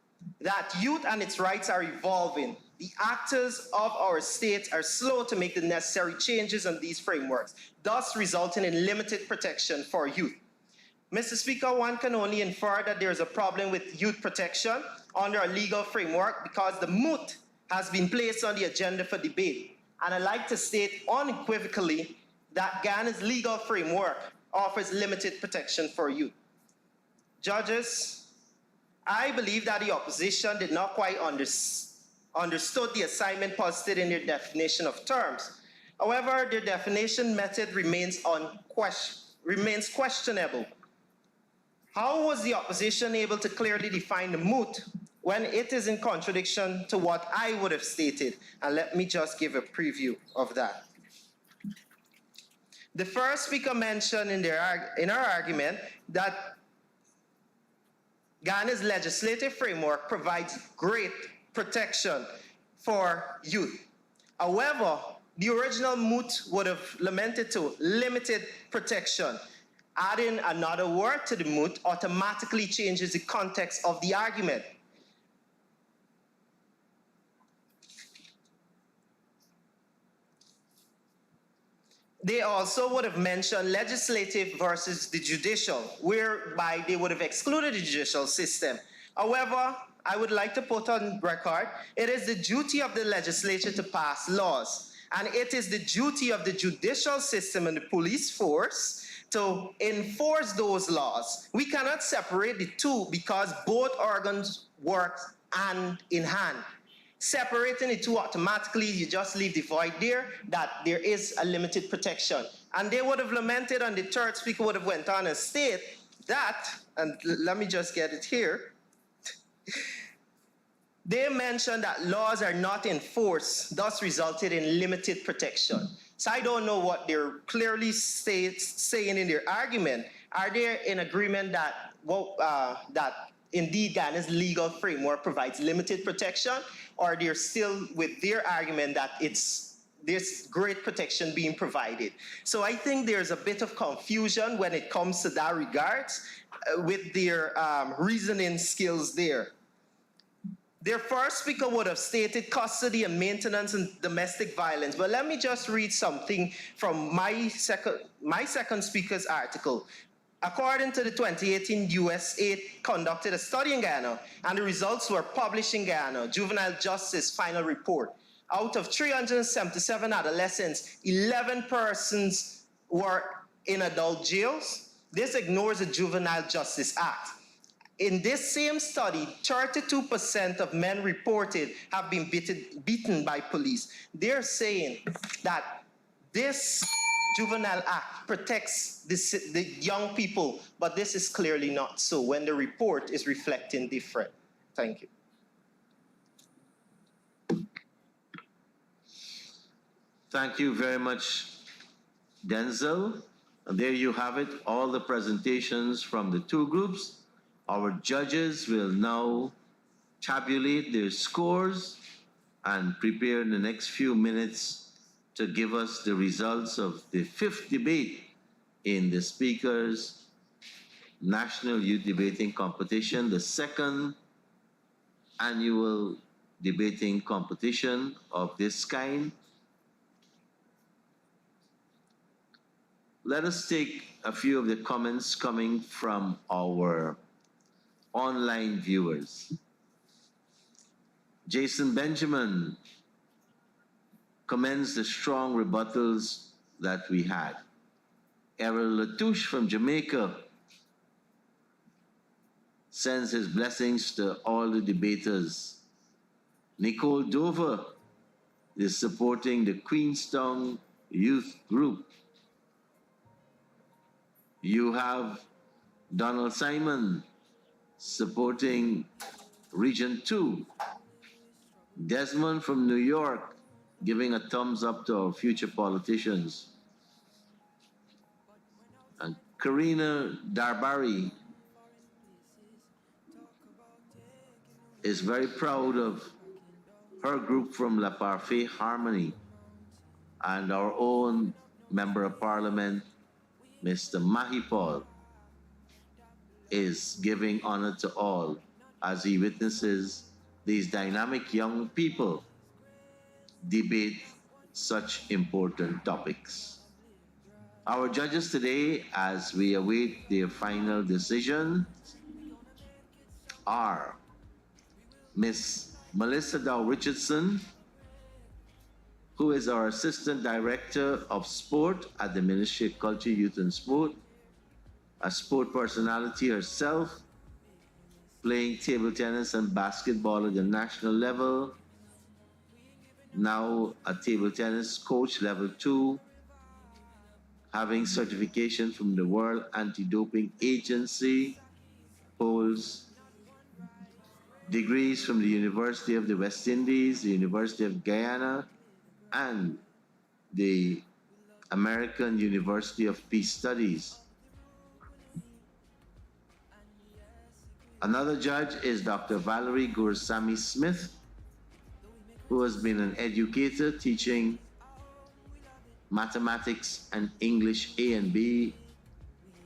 that youth and its rights are evolving. The actors of our state are slow to make the necessary changes on these frameworks, thus resulting in limited protection for youth. Mr. Speaker, one can only infer that there is a problem with youth protection under a legal framework because the moot has been placed on the agenda for debate. And I'd like to state unequivocally that Guyana's legal framework offers limited protection for youth. Judges, I believe that the opposition did not quite understood the assignment posted in their definition of terms. However, their definition method remains questionable. How was the opposition able to clearly define the moot when it is in contradiction to what I would have stated? And let me just give a preview of that. The first speaker mentioned in our argument that Ghana's legislative framework provides great protection for youth. However, the original moot would have lamented to limited protection. Adding another word to the moot automatically changes the context of the argument. They also would have mentioned legislative versus the judicial, whereby they would have excluded the judicial system. However, I would like to put on record, it is the duty of the legislature to pass laws, and it is the duty of the judicial system and the police force to enforce those laws. We cannot separate the two because both organs work hand in hand. Separating the two automatically, you just leave the void there that there is a limited protection. And they would have lamented, and the third speaker would have went on and state that, and let me just get it here. They mentioned that laws are not enforced, thus resulted in limited protection. So I don't know what they're clearly saying in their argument. Are they in agreement that, that indeed Ghana's legal framework provides limited protection, or they're still with their argument that there's great protection being provided? So I think there's a bit of confusion when it comes to that regards with their reasoning skills there. Their first speaker would have stated custody and maintenance and domestic violence. But let me just read something from my second speaker's article. According to the 2018 USAID conducted a study in Guyana, and the results were published in Guyana, Juvenile Justice Final Report. Out of 377 adolescents, 11 persons were in adult jails. This ignores the Juvenile Justice Act. In this same study, 32% of men reported have been beaten by police. They're saying that this Juvenile Act protects the young people, but this is clearly not so when the report is reflecting different. Thank you. Thank you very much, Denzel. And there you have it, all the presentations from the two groups. Our judges will now tabulate their scores and prepare in the next few minutes to give us the results of the fifth debate in the Speaker's National Youth Debating Competition, the second annual debating competition of this kind. Let us take a few of the comments coming from our online viewers. Jason Benjamin commends the strong rebuttals that we had. Errol Latouche from Jamaica sends his blessings to all the debaters. Nicole Dover is supporting the Queenstown Youth Group. You have Donald Simon supporting Region 2. Desmond from New York giving a thumbs up to our future politicians. And Karina Darbari is very proud of her group from La Parfait Harmony, and our own Member of Parliament, Mr. Mahipal, is giving honor to all as he witnesses these dynamic young people debate such important topics. Our judges today, as we await their final decision, are Miss Melissa Dow Richardson, who is our Assistant Director of Sport at the Ministry of Culture, Youth and Sport, a sport personality herself, playing table tennis and basketball at the national level, now a table tennis coach level 2, having certification from the World Anti-Doping Agency, holds degrees from the University of the West Indies, the University of Guyana, and the American University of Peace Studies. Another judge is Dr. Valerie Gursami Smith, who has been an educator teaching mathematics and English A and B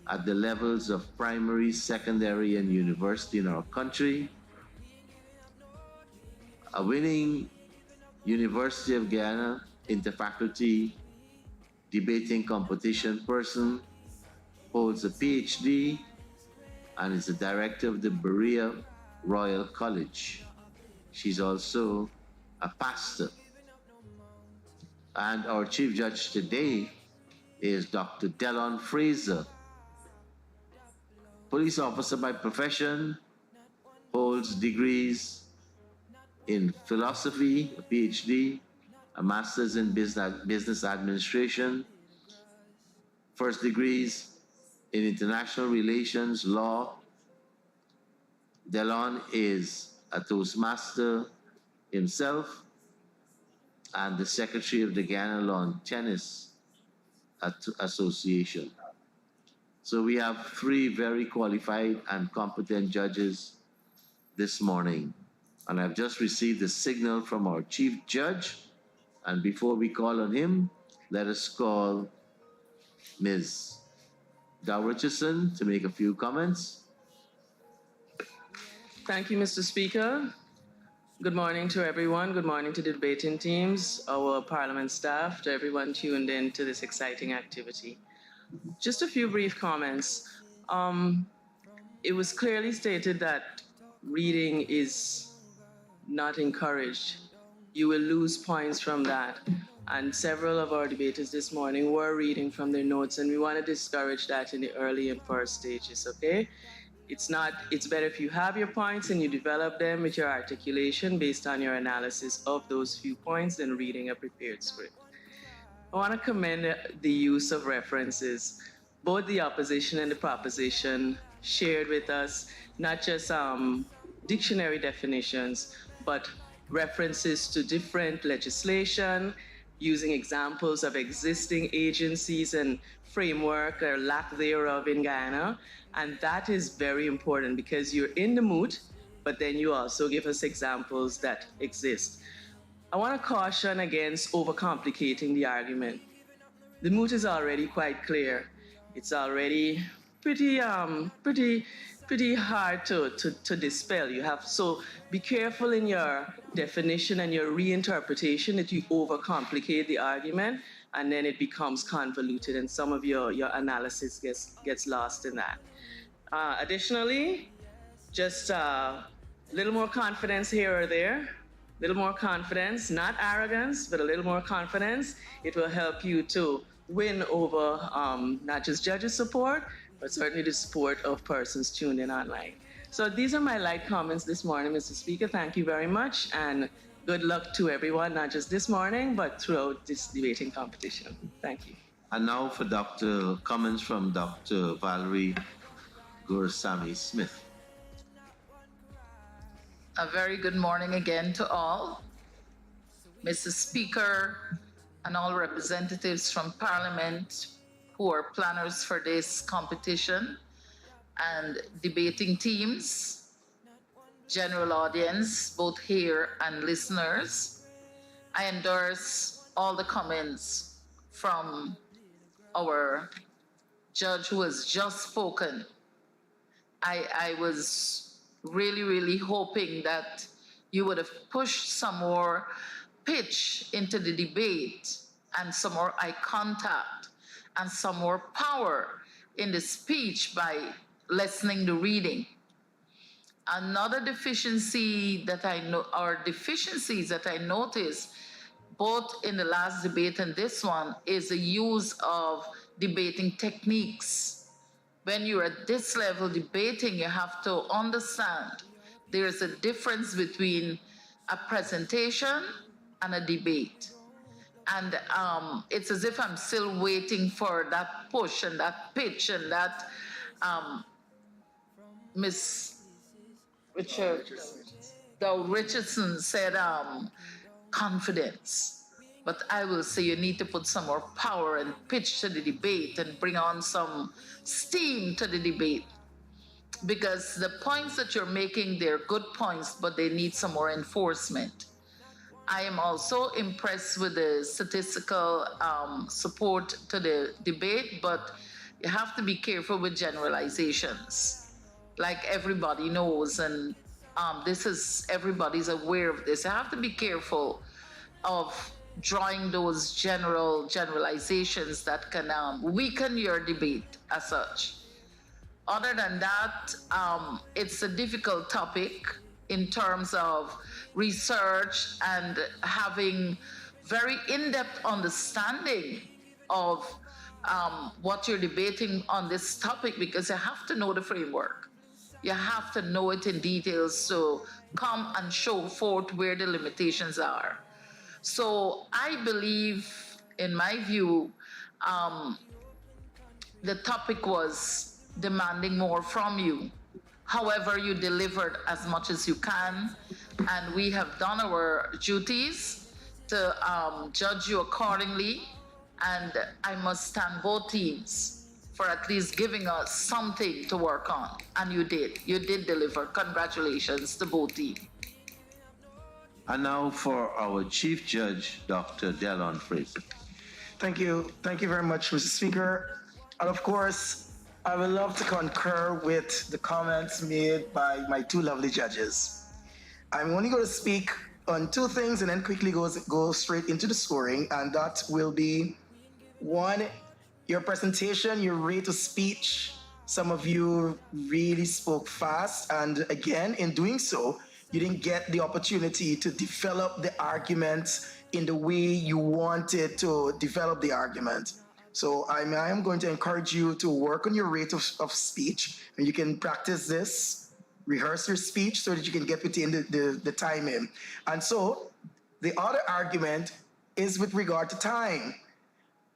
at the levels of primary, secondary, and university in our country. A winning University of Guyana interfaculty debating competition person, holds a PhD, and is the director of the Berea Royal College. She's also a pastor. And our chief judge today is Dr. Delon Fraser, police officer by profession, holds degrees in philosophy, a PhD, a master's in business administration, first degrees in international relations, law. Delon is a Toastmaster himself and the secretary of the Guyana Lawn Tennis Association. So we have 3 very qualified and competent judges this morning. And I've just received a signal from our chief judge. And before we call on him, let us call Ms. Dow Richardson to make a few comments. Thank you, Mr. Speaker. Good morning to everyone. Good morning to the debating teams, our Parliament staff, to everyone tuned in to this exciting activity. Just a few brief comments. It was clearly stated that reading is not encouraged. You will lose points from that. And several of our debaters this morning were reading from their notes, and we want to discourage that in the early and first stages, okay? It's better if you have your points and you develop them with your articulation based on your analysis of those few points than reading a prepared script. I want to commend the use of references. Both the opposition and the proposition shared with us not just dictionary definitions, but references to different legislation, using examples of existing agencies and framework or lack thereof in Guyana. And that is very important because you're in the mood, but then you also give us examples that exist. I want to caution against overcomplicating the argument. The mood is already quite clear. It's already pretty hard to dispel. So be careful in your definition and your reinterpretation that you overcomplicate the argument and then it becomes convoluted and some of your analysis gets lost in that. Additionally, just a little more confidence here or there, little more confidence, not arrogance, but a little more confidence. It will help you to win over not just judges' support, but certainly the support of persons tuned in online. So these are my light comments this morning, Mr. Speaker. Thank you very much, and good luck to everyone, not just this morning, but throughout this debating competition. Thank you. And now for comments from Dr. Valerie Gursami Smith. A very good morning again to all. Mr. Speaker and all representatives from Parliament who are planners for this competition and debating teams, general audience, both here and listeners. I endorse all the comments from our judge who has just spoken. I was really hoping that you would have pushed some more pitch into the debate and some more eye contact and some more power in the speech by lessening the reading. Another deficiency that I know, or deficiencies that I noticed both in the last debate and this one, is the use of debating techniques. When you're at this level debating, you have to understand there's a difference between a presentation and a debate. And it's as if I'm still waiting for that push and that pitch and that Miss Richardson said confidence. But I will say you need to put some more power and pitch to the debate and bring on some steam to the debate. Because the points that you're making, they're good points, but they need some more enforcement. I am also impressed with the statistical support to the debate, but you have to be careful with generalizations. Like everybody knows, and everybody's aware of this. You have to be careful of drawing those generalizations that can weaken your debate as such. Other than that, it's a difficult topic in terms of research and having very in-depth understanding of what you're debating on this topic, because you have to know the framework. You have to know it in details to come and show forth where the limitations are. So I believe, in my view, the topic was demanding more from you. However, you delivered as much as you can, and we have done our duties to judge you accordingly. And I must thank both teams for at least giving us something to work on. And you did deliver. Congratulations to both teams. And now for our Chief Judge, Dr. Delon Fraser. Thank you. Thank you very much, Mr. Speaker. And of course, I would love to concur with the comments made by my two lovely judges. I'm only going to speak on two things and then quickly go straight into the scoring, and that will be, one, your presentation, your rate of speech. Some of you really spoke fast, and again, in doing so, you didn't get the opportunity to develop the argument in the way you wanted to develop the argument. So I am going to encourage you to work on your rate of speech, and you can practice this, rehearse your speech so that you can get within the time in. And so the other argument is with regard to time.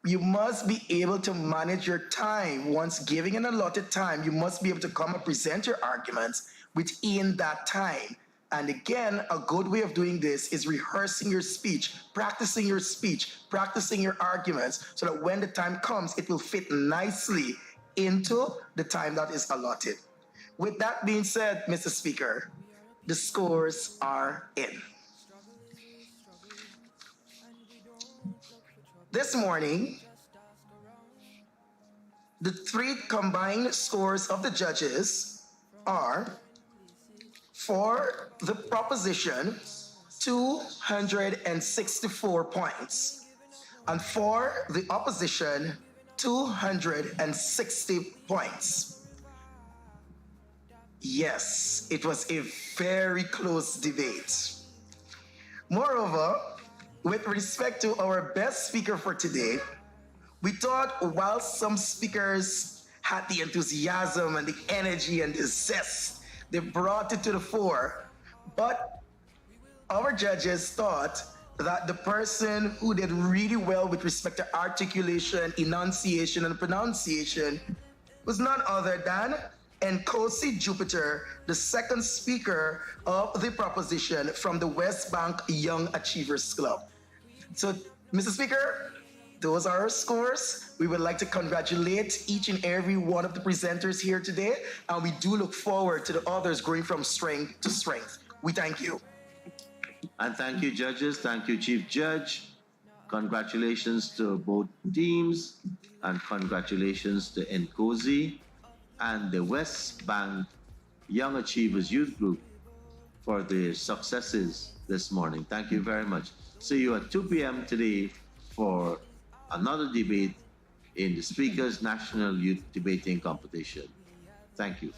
You must be able to manage your time. Once giving an allotted time, you must be able to come and present your arguments within that time. And again, a good way of doing this is rehearsing your speech, practicing your arguments, so that when the time comes, it will fit nicely into the time that is allotted. With that being said, Mr. Speaker, the scores are in. This morning, the three combined scores of the judges are, for the proposition, 264 points, and for the opposition, 260 points. Yes, it was a very close debate. Moreover, with respect to our best speaker for today, we thought while some speakers had the enthusiasm and the energy and the zest, they brought it to the fore, but our judges thought that the person who did really well with respect to articulation, enunciation, and pronunciation was none other than Nkosi Jupiter, the second speaker of the proposition from the West Bank Young Achievers Club. So, Mr. Speaker, those are our scores. We would like to congratulate each and every one of the presenters here today, and we do look forward to the others growing from strength to strength. We thank you. And thank you, judges. Thank you, Chief Judge. Congratulations to both teams, and congratulations to Nkosi and the West Bank Young Achievers Youth Group for their successes this morning. Thank you very much. See you at 2 p.m. today for another debate in the Speaker's National Youth Debating Competition. Thank you.